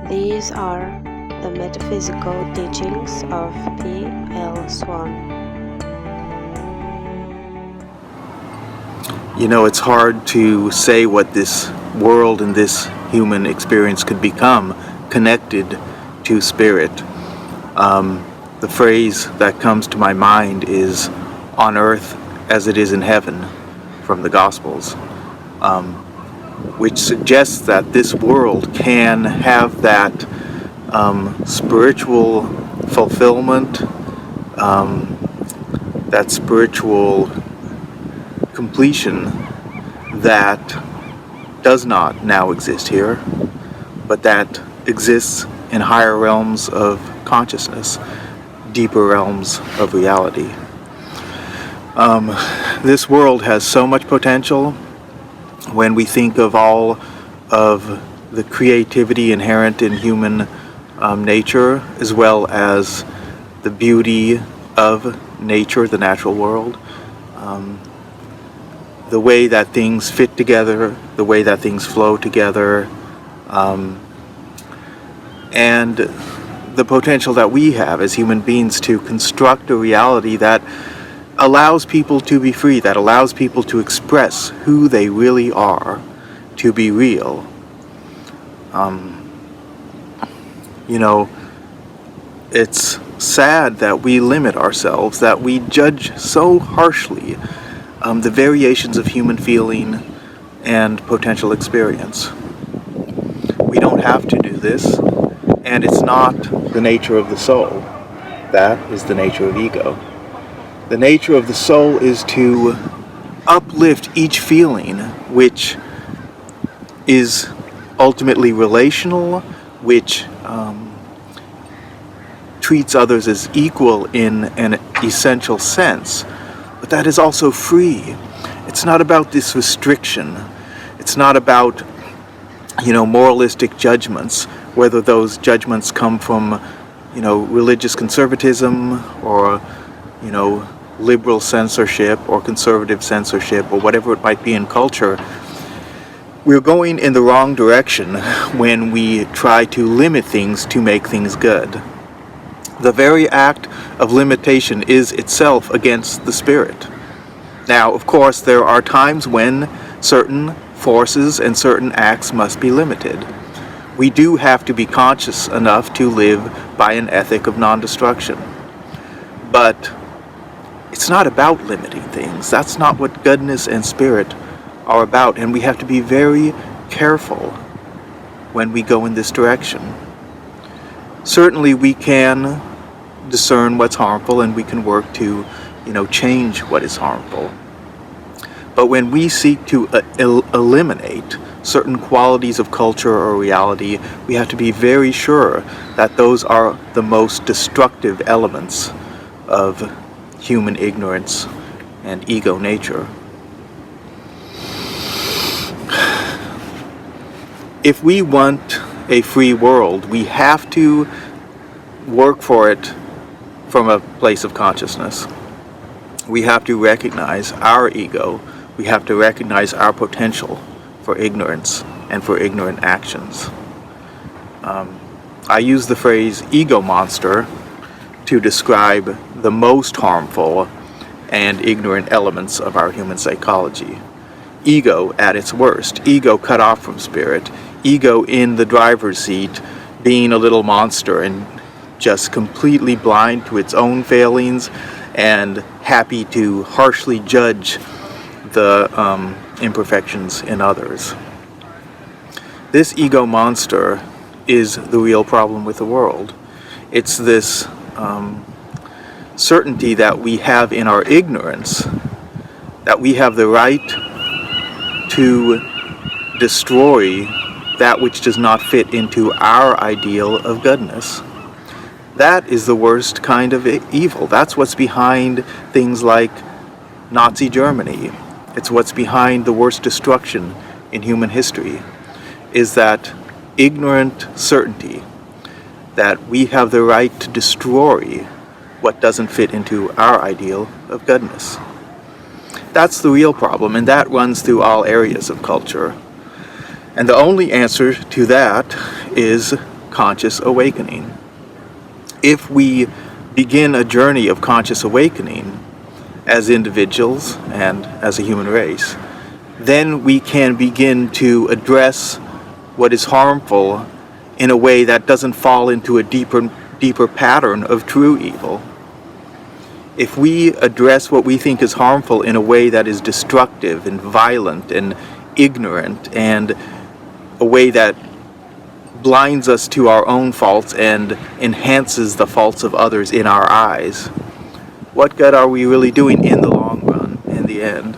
These are the metaphysical teachings of T. L. Swan. You know, it's hard to say what this world and this human experience could become connected to spirit. The phrase that comes to my mind is "on earth as it is in heaven" from the Gospels, which suggests that this world can have that spiritual fulfillment, that spiritual completion that does not now exist here, but that exists in higher realms of consciousness, deeper realms of reality. This world has so much potential when we think of all of the creativity inherent in human nature, as well as the beauty of nature, the natural world. The way that things fit together, the way that things flow together, and the potential that we have as human beings to construct a reality that allows people to be free, that allows people to express who they really are, to be real. It's sad that we limit ourselves, that we judge so harshly the variations of human feeling and potential experience. We don't have to do this, and it's not the nature of the soul. That is the nature of ego. The nature of the soul is to uplift each feeling, which is ultimately relational, which treats others as equal in an essential sense, but that is also free. It's not about this restriction. It's not about, moralistic judgments, whether those judgments come from, religious conservatism or, liberal censorship or conservative censorship or whatever it might be in culture. We're going in the wrong direction when we try to limit things to make things good. The very act of limitation is itself against the spirit. Now, of course, there are times when certain forces and certain acts must be limited. We do have to be conscious enough to live by an ethic of non-destruction. But it's not about limiting things. That's not what goodness and spirit are about, and we have to be very careful when we go in this direction. Certainly we can discern what's harmful, and we can work to, change what is harmful. But when we seek to eliminate certain qualities of culture or reality, we have to be very sure that those are the most destructive elements of human ignorance and ego nature. If we want a free world, we have to work for it from a place of consciousness. We have to recognize our ego. We have to recognize our potential for ignorance and for ignorant actions. I use the phrase ego monster to describe the most harmful and ignorant elements of our human psychology. Ego at its worst, ego cut off from spirit, ego in the driver's seat, being a little monster and just completely blind to its own failings and happy to harshly judge the imperfections in others. This ego monster is the real problem with the world. It's this certainty that we have in our ignorance that we have the right to destroy that which does not fit into our ideal of goodness. That is the worst kind of evil. That's what's behind things like Nazi Germany. It's what's behind the worst destruction in human history, is that ignorant certainty that we have the right to destroy what doesn't fit into our ideal of goodness. That's the real problem, and that runs through all areas of culture. And the only answer to that is conscious awakening. If we begin a journey of conscious awakening as individuals and as a human race, then we can begin to address what is harmful in a way that doesn't fall into a deeper pattern of true evil. If we address what we think is harmful in a way that is destructive and violent and ignorant, and a way that blinds us to our own faults and enhances the faults of others in our eyes, what good are we really doing in the long run, in the end?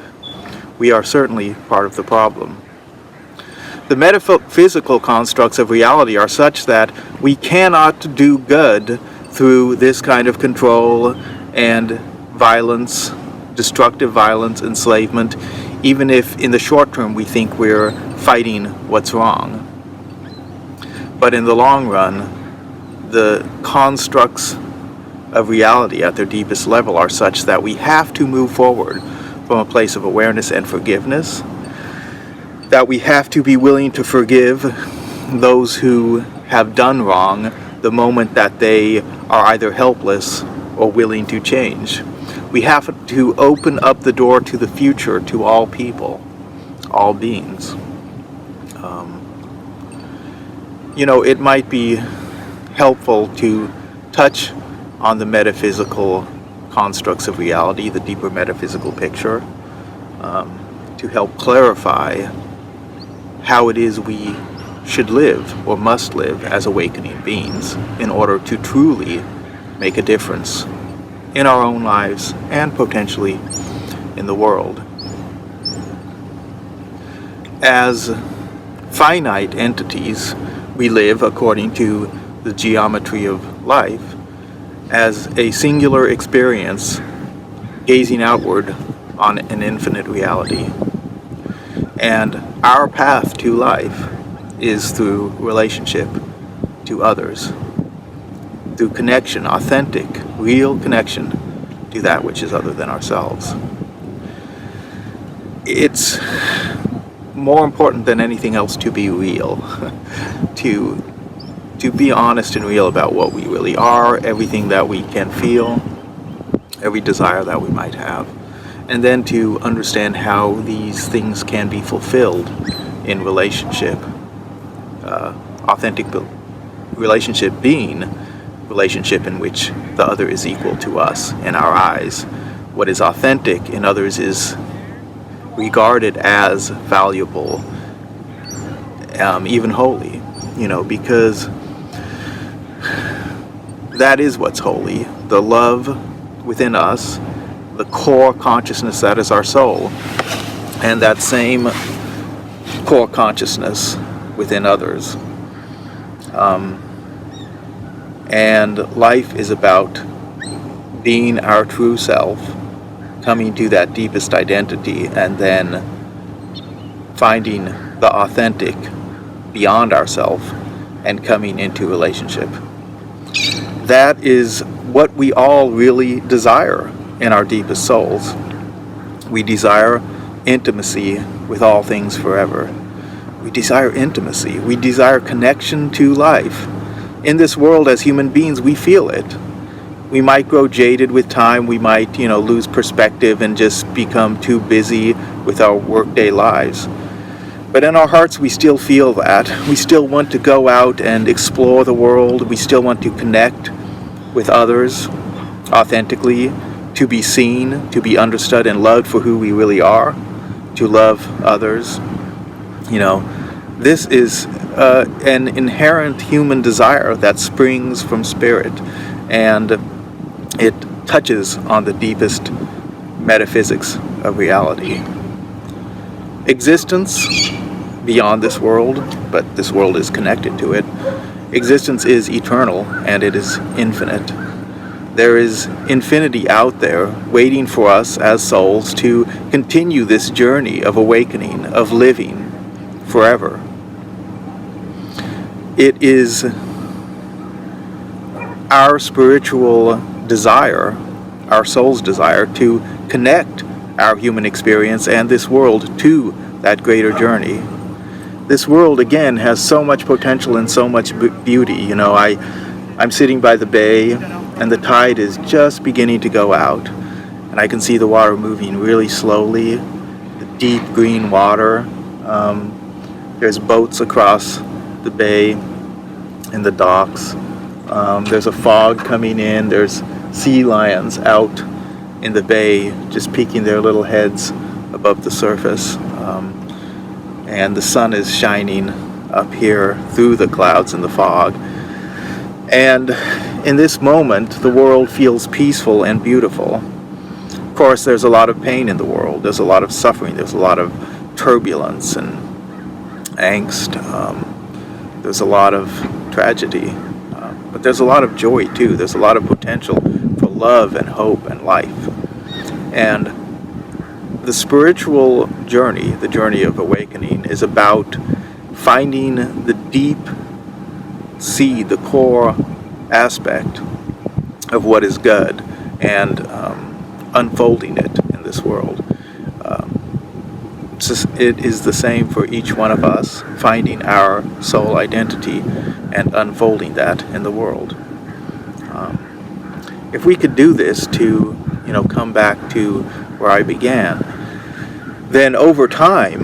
We are certainly part of the problem. The metaphysical constructs of reality are such that we cannot do good through this kind of control and violence, destructive violence, enslavement, even if in the short term we think we're fighting what's wrong. But in the long run, the constructs of reality at their deepest level are such that we have to move forward from a place of awareness and forgiveness, that we have to be willing to forgive those who have done wrong the moment that they are either helpless or willing to change. We have to open up the door to the future to all people, all beings. It might be helpful to touch on the metaphysical constructs of reality, the deeper metaphysical picture, to help clarify how it is we should live or must live as awakening beings in order to truly make a difference in our own lives and potentially in the world. As finite entities, we live according to the geometry of life as a singular experience, gazing outward on an infinite reality. And our path to life is through relationship to others, through connection, authentic, real connection to that which is other than ourselves. It's more important than anything else to be real, to be honest and real about what we really are, everything that we can feel, every desire that we might have, and then to understand how these things can be fulfilled in relationship. Authentic relationship being relationship in which the other is equal to us in our eyes. What is authentic in others is regarded as valuable, even holy, because that is what's holy. The love within us, the core consciousness that is our soul, and that same core consciousness within others. And life is about being our true self, coming to that deepest identity, and then finding the authentic beyond ourself and coming into relationship. That is what we all really desire in our deepest souls. We desire intimacy with all things forever. We desire intimacy. We desire connection to life. In this world, as human beings, we feel it. We might grow jaded with time. We might, lose perspective and just become too busy with our workday lives. But in our hearts, we still feel that. We still want to go out and explore the world. We still want to connect with others authentically, to be seen, to be understood and loved for who we really are, to love others. This is an inherent human desire that springs from spirit, and it touches on the deepest metaphysics of reality. Existence beyond this world, but this world is connected to it. Existence is eternal and it is infinite. There is infinity out there waiting for us as souls to continue this journey of awakening, of living forever. It is our spiritual desire, our soul's desire, to connect our human experience and this world to that greater journey. this world, again, has so much potential and so much beauty. You know, I'm sitting by the bay, and the tide is just beginning to go out, and I can see the water moving really slowly, the deep green water. There's boats across the bay in the docks. There's a fog coming in. There's sea lions out in the bay just peeking their little heads above the surface. And the sun is shining up here through the clouds and the fog. And in this moment, the world feels peaceful and beautiful. Of course, there's a lot of pain in the world. There's a lot of suffering. There's a lot of turbulence and angst. There's a lot of tragedy. But there's a lot of joy, too. There's a lot of potential for love and hope and life. And the spiritual journey, the journey of awakening, is about finding the deep seed, the core aspect of what is good, and unfolding it in this world. It is the same for each one of us, finding our soul identity and unfolding that in the world. If we could do this to, come back to where I began, then over time,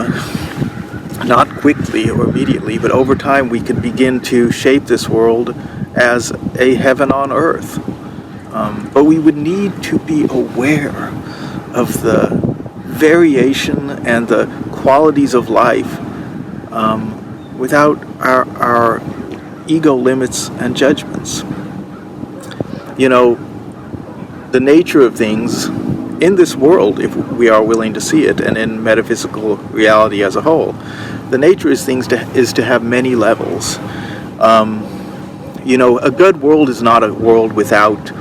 not quickly or immediately, but over time we could begin to shape this world as a heaven on earth. But we would need to be aware of the variation and the qualities of life without our ego limits and judgments. The nature of things in this world, if we are willing to see it, and in metaphysical reality as a whole, the nature of things is to have many levels. A good world is not a world without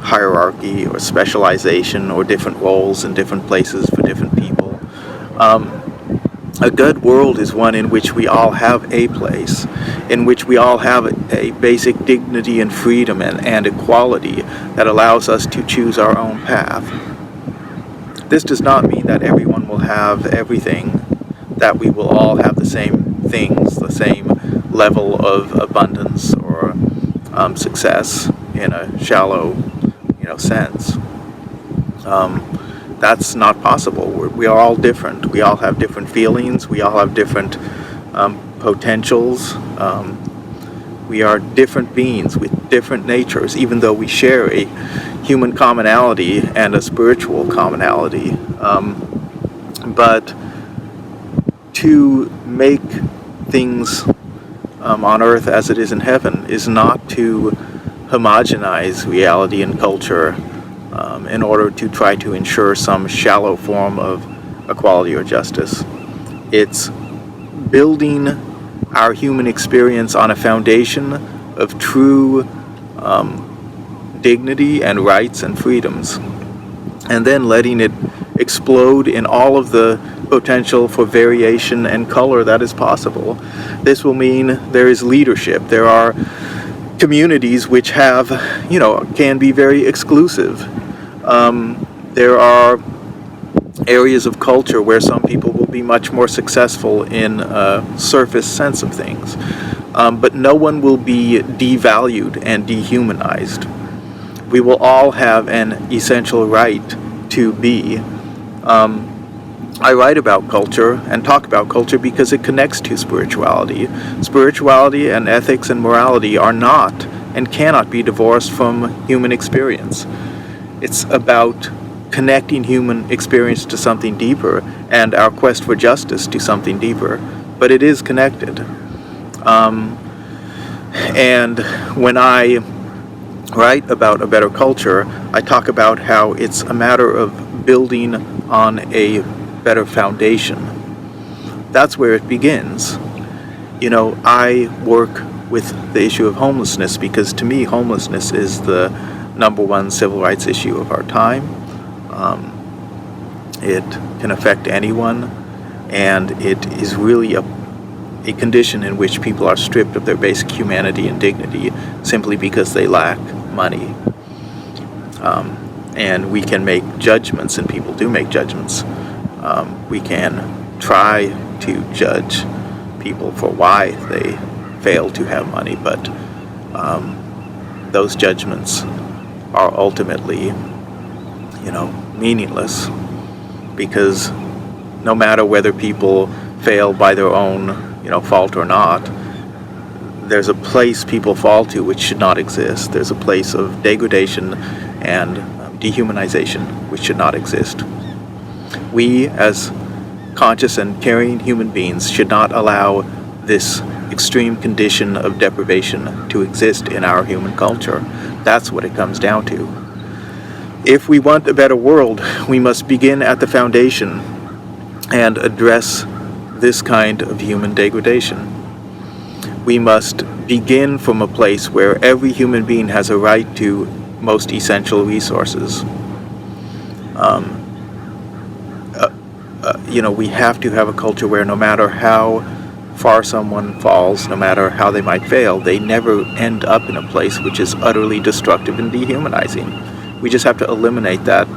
hierarchy or specialization or different roles in different places for different people. A good world is one in which we all have a place, in which we all have a basic dignity and freedom and equality that allows us to choose our own path. This does not mean that everyone will have everything, that we will all have the same things, the same level of abundance or success in a shallow, sense. That's not possible. We are all different. We all have different feelings. We all have different potentials. We are different beings with different natures, even though we share a human commonality and a spiritual commonality. But to make things on earth as it is in heaven is not to homogenize reality and culture in order to try to ensure some shallow form of equality or justice. It's building our human experience on a foundation of true dignity and rights and freedoms, and then letting it explode in all of the potential for variation and color that is possible. This will mean there is leadership. There are communities which have, can be very exclusive. There are areas of culture where some people will be much more successful in a surface sense of things. But no one will be devalued and dehumanized. We will all have an essential right to be. I write about culture and talk about culture because it connects to spirituality. Spirituality and ethics and morality are not and cannot be divorced from human experience. It's about connecting human experience to something deeper and our quest for justice to something deeper. But it is connected. And when I write about a better culture, I talk about how it's a matter of building on a better foundation. That's where it begins. I work with the issue of homelessness because to me homelessness is the number one civil rights issue of our time. It can affect anyone, and it is really a condition in which people are stripped of their basic humanity and dignity simply because they lack money. And we can make judgments, and people do make judgments. We can try to judge people for why they fail to have money, but those judgments are ultimately, meaningless, because no matter whether people fail by their own, fault or not, there's a place people fall to which should not exist. There's a place of degradation and dehumanization which should not exist. We, as conscious and caring human beings, should not allow this extreme condition of deprivation to exist in our human culture. That's what it comes down to. If we want a better world, we must begin at the foundation and address this kind of human degradation. We must begin from a place where every human being has a right to most essential resources. We have to have a culture where no matter how far someone falls, no matter how they might fail, they never end up in a place which is utterly destructive and dehumanizing. We just have to eliminate that,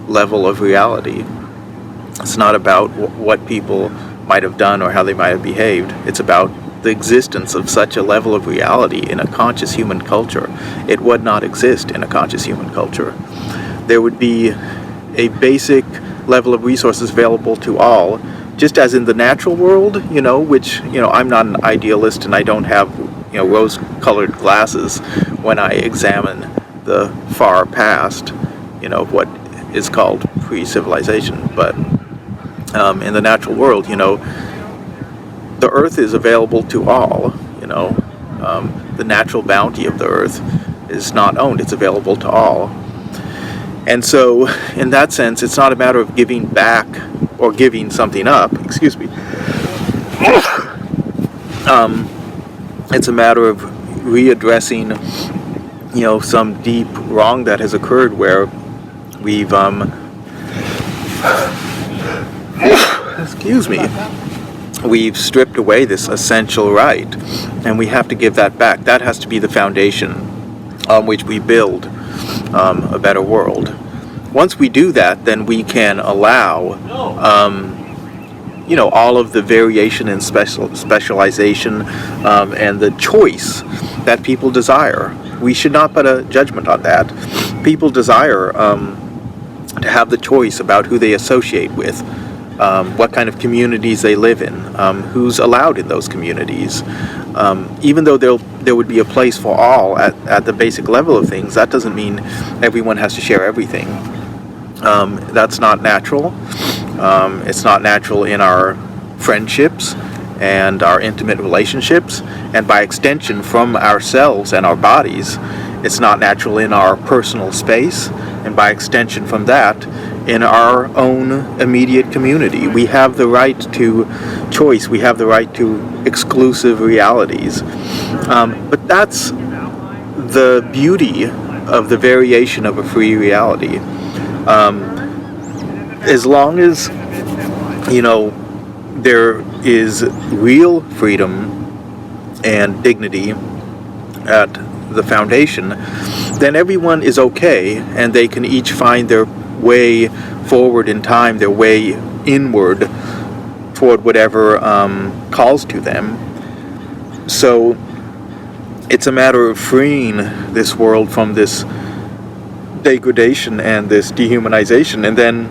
level of reality. It's not about what people might have done or how they might have behaved. It's about the existence of such a level of reality in a conscious human culture. It would not exist in a conscious human culture. There would be a basic level of resources available to all, just as in the natural world, which, I'm not an idealist and I don't have, rose-colored glasses when I examine the far past, what is called pre-civilization. But in the natural world, the earth is available to all, the natural bounty of the earth is not owned, it's available to all. And so, in that sense, it's not a matter of giving back or giving something up, excuse me. It's a matter of readdressing, some deep wrong that has occurred where we've, we've stripped away this essential right, and we have to give that back. That has to be the foundation on which we build a better world. Once we do that, then we can allow, all of the variation and specialization and the choice that people desire. We should not put a judgment on that. People desire to have the choice about who they associate with, what kind of communities they live in, who's allowed in those communities. Even though there would be a place for all at the basic level of things, that doesn't mean everyone has to share everything. That's not natural. It's not natural in our friendships and our intimate relationships, and by extension from ourselves and our bodies. It's not natural in our personal space, and by extension from that, in our own immediate community. We have the right to choice. We have the right to exclusive realities. But that's the beauty of the variation of a free reality. As long as, there is real freedom and dignity at the foundation, then everyone is okay, and they can each find their way forward in time, their way inward toward whatever calls to them. So it's a matter of freeing this world from this degradation and this dehumanization, and then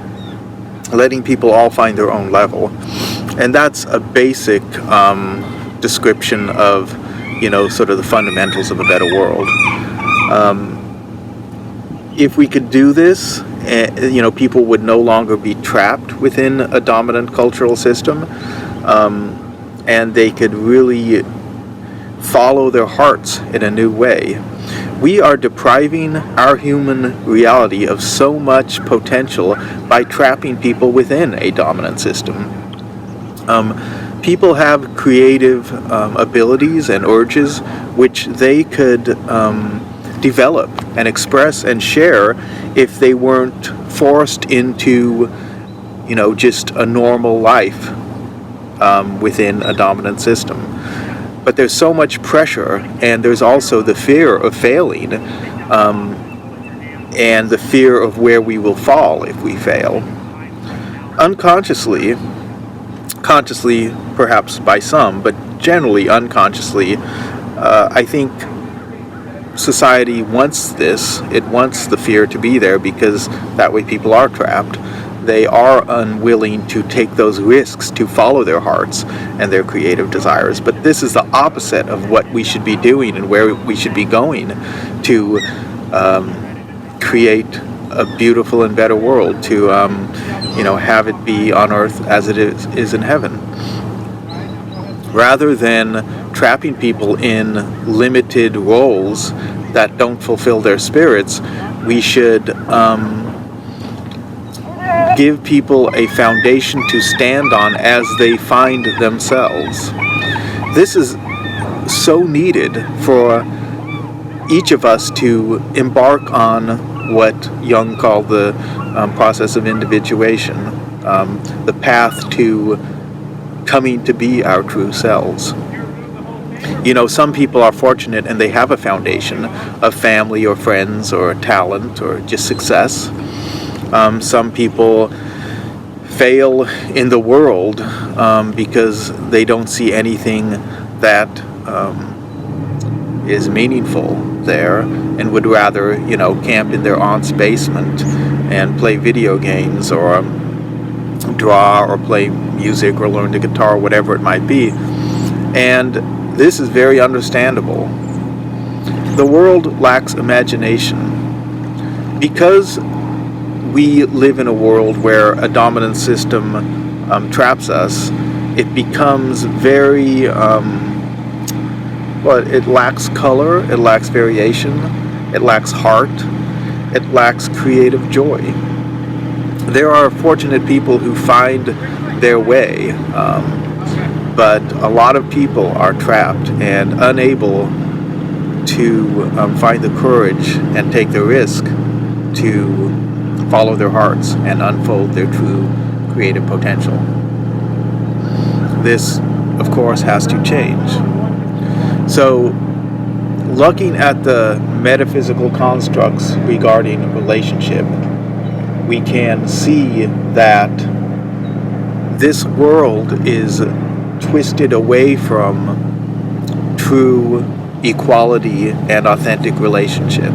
letting people all find their own level. And that's a basic description of, sort of the fundamentals of a better world. If we could do this, people would no longer be trapped within a dominant cultural system, and they could really follow their hearts in a new way. We are depriving our human reality of so much potential by trapping people within a dominant system. People have creative abilities and urges which they could develop and express and share if they weren't forced into, just a normal life within a dominant system. But there's so much pressure, and there's also the fear of failing, and the fear of where we will fall if we fail. Unconsciously, consciously perhaps by some, but generally unconsciously, I think society wants this. It wants the fear to be there because that way people are trapped. They are unwilling to take those risks to follow their hearts and their creative desires. But this is the opposite of what we should be doing and where we should be going to create a beautiful and better world, to have it be on earth as it is in heaven. Rather than trapping people in limited roles that don't fulfill their spirits, we should give people a foundation to stand on as they find themselves. This is so needed for each of us to embark on what Jung called the process of individuation, the path to coming to be our true selves. Some people are fortunate and they have a foundation of family or friends or talent or just success. Some people fail in the world because they don't see anything that is meaningful there, and would rather, camp in their aunt's basement and play video games or draw or play music or learn the guitar, whatever it might be. And this is very understandable. The world lacks imagination. Because we live in a world where a dominant system traps us, it becomes very it lacks color, it lacks variation, it lacks heart, it lacks creative joy. There are fortunate people who find their way, but a lot of people are trapped and unable to find the courage and take the risk to follow their hearts and unfold their true creative potential. This, of course, has to change. So, looking at the metaphysical constructs regarding relationship, we can see that this world is twisted away from true equality and authentic relationship.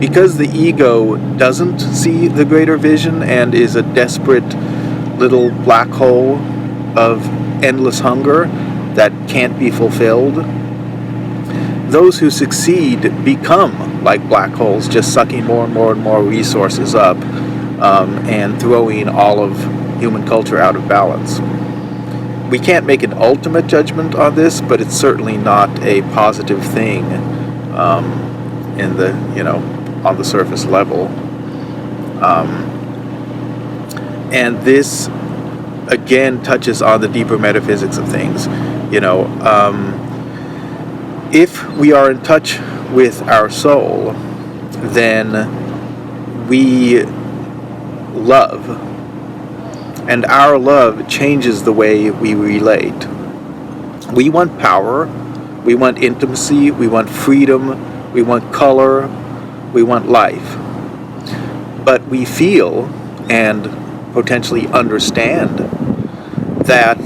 Because the ego doesn't see the greater vision and is a desperate little black hole of endless hunger that can't be fulfilled, those who succeed become like black holes, just sucking more and more and more resources up and throwing all of human culture out of balance. We can't make an ultimate judgment on this, but it's certainly not a positive thing in the, on the surface level. And this again touches on the deeper metaphysics of things. If we are in touch with our soul, then we love, and our love changes the way we relate. We want power, we want intimacy, we want freedom, we want color, we want life. But we feel and potentially understand that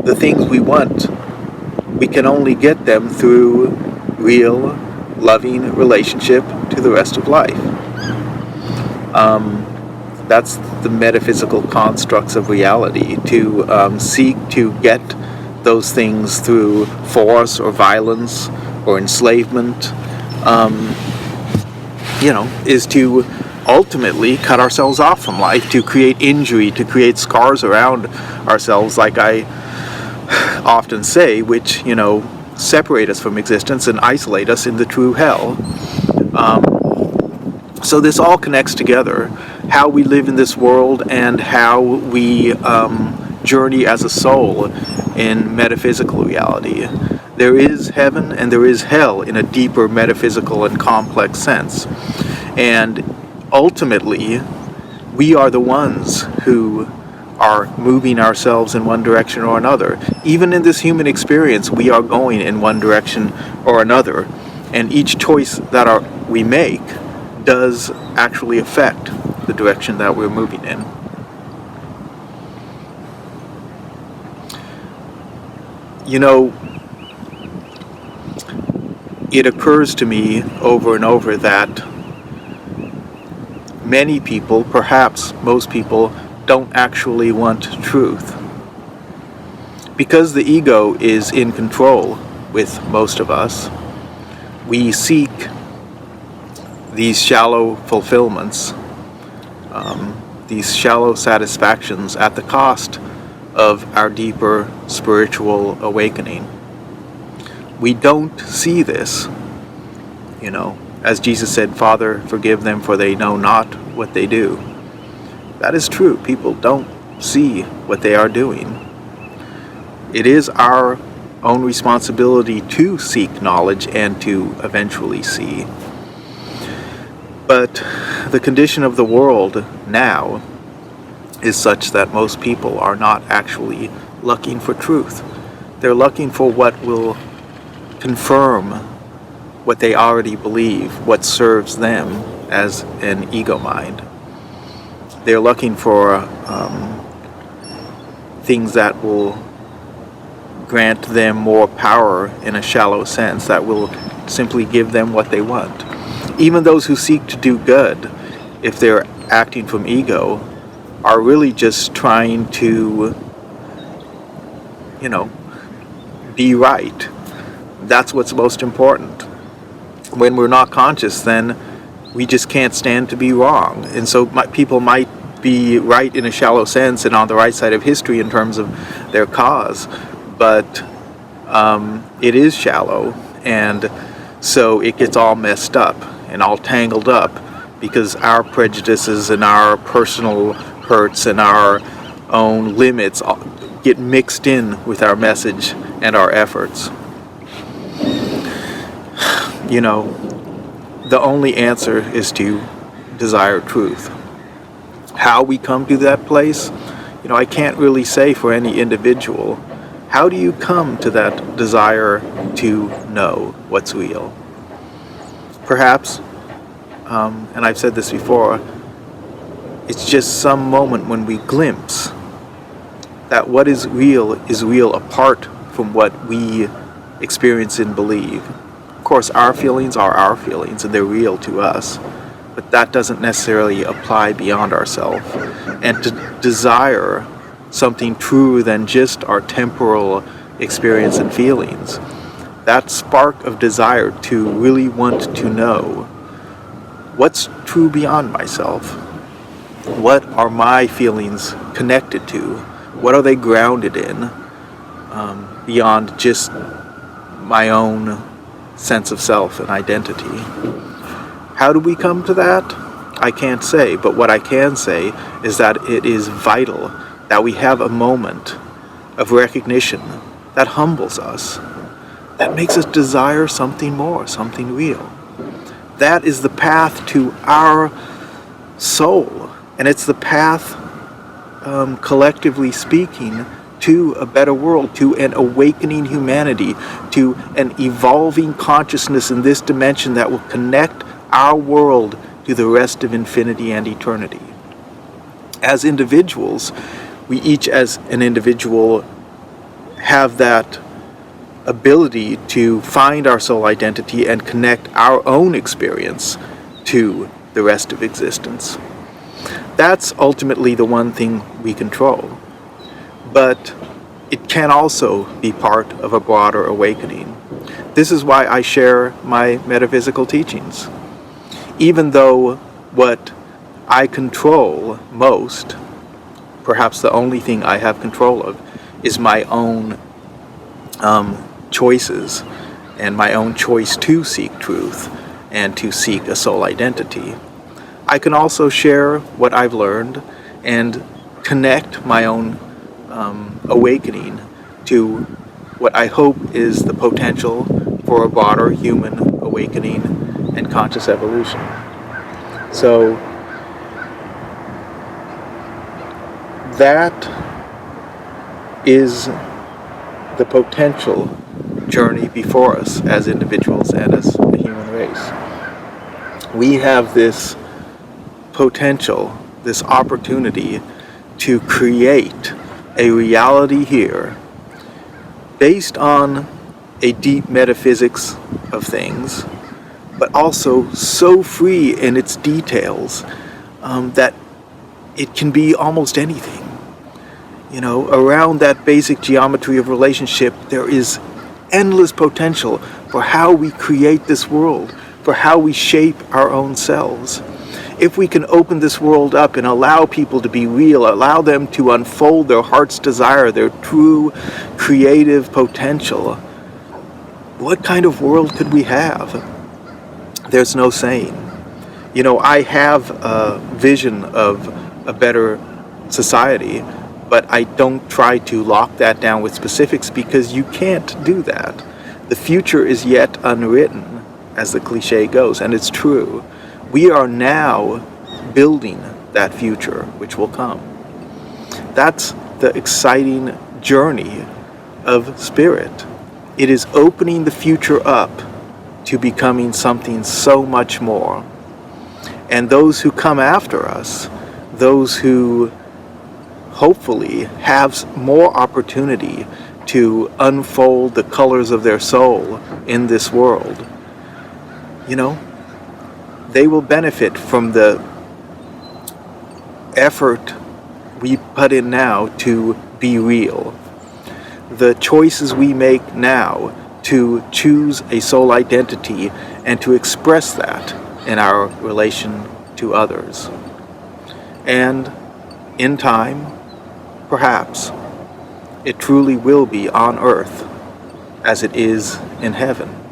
the things we want, we can only get them through real, loving relationship to the rest of life. That's the metaphysical constructs of reality, to seek to get those things through force or violence or enslavement, is to ultimately cut ourselves off from life, to create injury, to create scars around ourselves, like I often say, which, separate us from existence and isolate us in the true hell. So this all connects together, how we live in this world and how we journey as a soul in metaphysical reality. There is heaven and there is hell in a deeper metaphysical and complex sense. And ultimately, we are the ones who are moving ourselves in one direction or another. Even in this human experience, we are going in one direction or another. And each choice that we make does actually affect the direction that we're moving in. You know, it occurs to me over and over that many people, perhaps most people, don't actually want truth. Because the ego is in control with most of us, we seek these shallow fulfillments, these shallow satisfactions at the cost of our deeper spiritual awakening. We don't see this, as Jesus said, "Father, forgive them, for they know not what they do." That is true. People don't see what they are doing. It is our own responsibility to seek knowledge and to eventually see. But the condition of the world now is such that most people are not actually looking for truth. They're looking for what will confirm what they already believe, what serves them as an ego mind. They're looking for things that will grant them more power in a shallow sense, that will simply give them what they want. Even those who seek to do good, if they're acting from ego, are really just trying to, be right. That's what's most important. When we're not conscious, then we just can't stand to be wrong. And so people might be right in a shallow sense and on the right side of history in terms of their cause, but it is shallow, and so it gets all messed up and all tangled up because our prejudices and our personal hurts and our own limits get mixed in with our message and our efforts. The only answer is to desire truth. How we come to that place, I can't really say for any individual. How do you come to that desire to know what's real? Perhaps, and I've said this before, it's just some moment when we glimpse that what is real apart from what we experience and believe. Of course, our feelings are our feelings and they're real to us, but that doesn't necessarily apply beyond ourselves. And to desire something truer than just our temporal experience and feelings, that spark of desire to really want to know what's true beyond myself. What are my feelings connected to? What are they grounded in beyond just my own sense of self and identity? How do we come to that? I can't say, but what I can say is that it is vital that we have a moment of recognition that humbles us, that makes us desire something more, something real. That is the path to our soul, and it's the path, collectively speaking, to a better world, to an awakening humanity, to an evolving consciousness in this dimension that will connect our world to the rest of infinity and eternity. As individuals, we each as an individual have that ability to find our soul identity and connect our own experience to the rest of existence. That's ultimately the one thing we control. But it can also be part of a broader awakening. This is why I share my metaphysical teachings. Even though what I control most, perhaps the only thing I have control of, is my own choices and my own choice to seek truth and to seek a soul identity, I can also share what I've learned and connect my own awakening to what I hope is the potential for a broader human awakening and conscious evolution. So that is the potential journey before us as individuals and as a human race. We have this potential, this opportunity to create a reality here based on a deep metaphysics of things, but also so free in its details that it can be almost anything. You know, around that basic geometry of relationship, there is endless potential for how we create this world, for how we shape our own selves. If we can open this world up and allow people to be real, allow them to unfold their heart's desire, their true creative potential, what kind of world could we have? There's no saying. You know, I have a vision of a better society, but I don't try to lock that down with specifics because you can't do that. The future is yet unwritten, as the cliche goes, and it's true. We are now building that future which will come. That's the exciting journey of spirit. It is opening the future up to becoming something so much more. And those who come after us, those who hopefully have more opportunity to unfold the colors of their soul in this world, you know, they will benefit from the effort we put in now to be real. The choices we make now to choose a soul identity and to express that in our relation to others. And in time, perhaps, it truly will be on earth as it is in heaven.